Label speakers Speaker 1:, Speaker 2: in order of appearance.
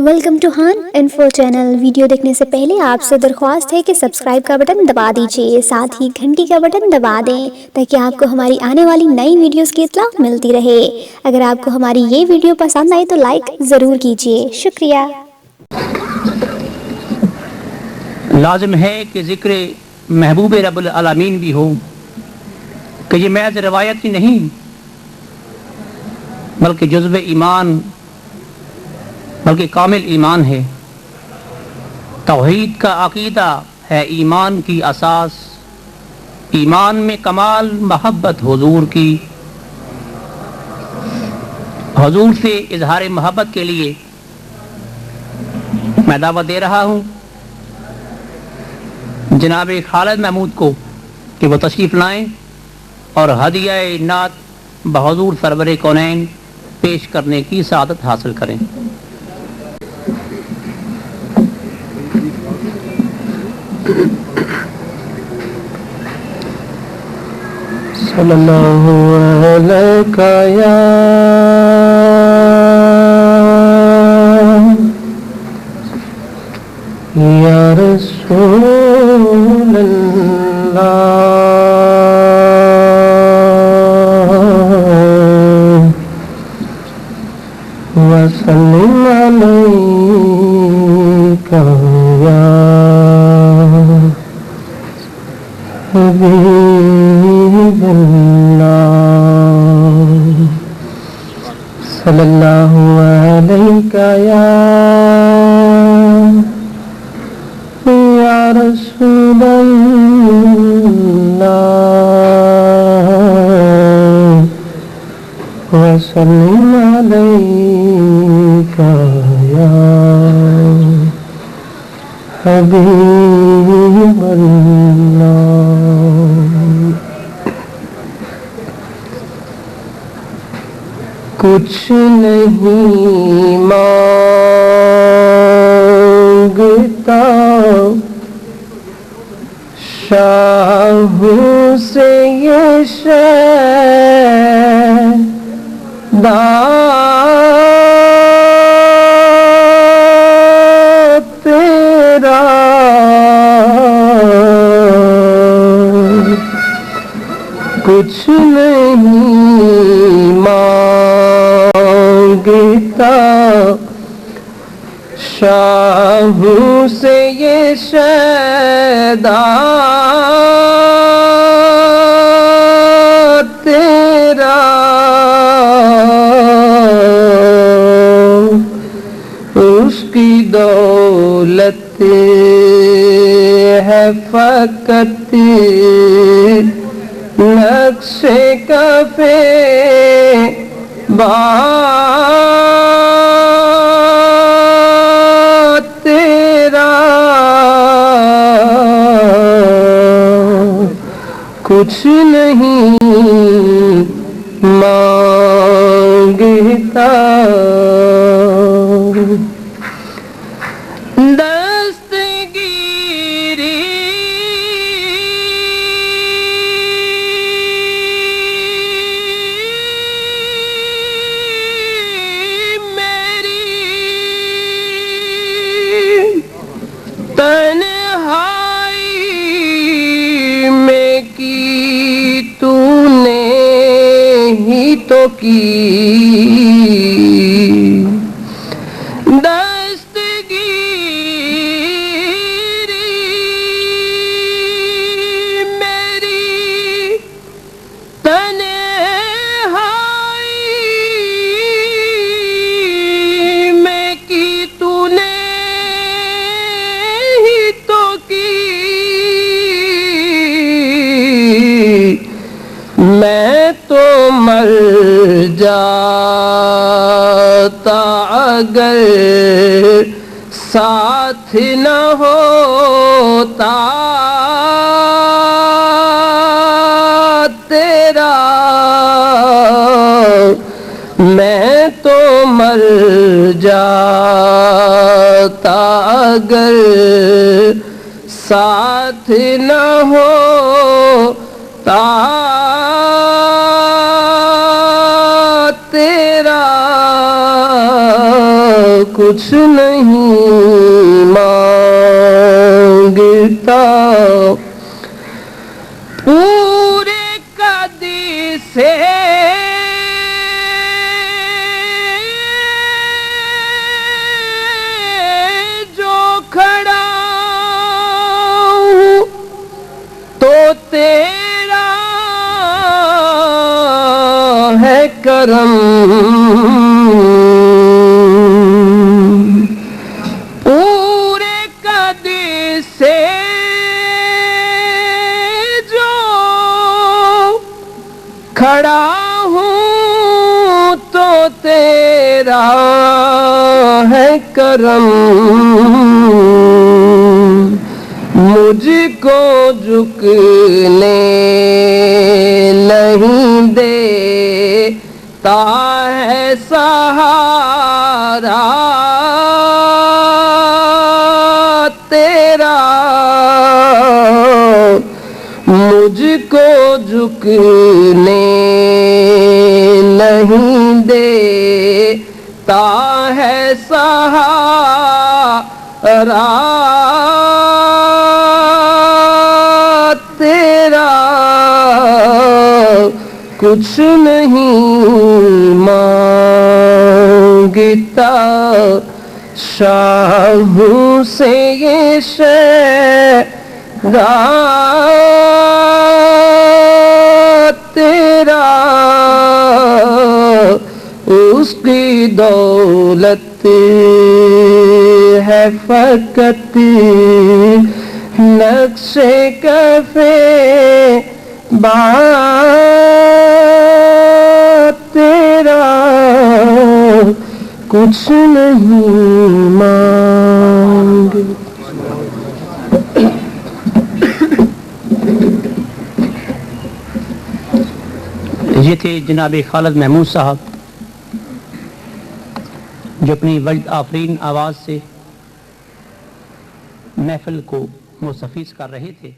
Speaker 1: Welcome to ہان info channel. Video دیکھنے سے پہلے آپ سے درخواست ہے کہ سبسکرائب کا بٹن دبا دیجیے، ساتھ ہی گھنٹی کا بٹن دبا دیں تاکہ آپ کو ہماری آنے والی نئی ویڈیوز کی اطلاع ملتی رہے۔ اگر آپ کو ہماری یہ ویڈیو پسند آئی تو لائک ضرور کیجیے، شکریہ۔
Speaker 2: لازم ہے کہ ذکر محبوب رب العالمین بھی ہو کہ یہ محض روایت ہی نہیں بلکہ جزو ایمان، بلکہ کامل ایمان ہے۔ توحید کا عقیدہ ہے ایمان کی اساس، ایمان میں کمال محبت حضور کی۔ حضور سے اظہار محبت کے لیے میں دعوت دے رہا ہوں جناب خالد محمود کو کہ وہ تشریف لائیں اور ہدیہ نعت بحضور سرور کونین پیش کرنے کی سعادت حاصل کریں۔
Speaker 3: صلی اللہ علیہ یا رسول اللہ، وسلم علیک یا حبیب اللہ، صلی اللہ علیہ یا رسول اللہ، وسلم علیک یا حبیب اللہ۔ کچھ نہیں مانگتا شاہ سے یہ شیدا تیرا، کچھ نہیں مانگتا شاہ سے یہ شیدا تیرا، اس کی دولت ہے فقط نقش کف تیرا، کچھ نہیں مانگتا۔ تنہائی میں کی تو نے ہی تو کی، دستگیری میری تنہائی میں کی تو نے میں تو مر جاتا اگر ساتھ نہ ہوتا تیرا، میں تو مر جاتا اگر ساتھ نہ ہوتا تیرا، کچھ نہیں مانگتا پورے قدی سے جو کھڑا ہوں تو تیرا ہے کرم پورے قدی سے جو کھڑا ہوں تو تیرا ہے کرم مجھ کو جھکنے نہیں دیتا ہے سہارا تیرا مجھ کو جھکنے نہیں دیتا ہے سہارا تیرا کچھ نہیں مانگتا شاہوں سے یہ شہزاد تیرا اس کی دولت ہے فقط نقش کفے بات تیرا کچھ نہیں مانگ
Speaker 2: یہ تھے جناب خالد محمود صاحب جو اپنی وجد آفرین آواز سے محفل کو مستفیض کر رہے تھے.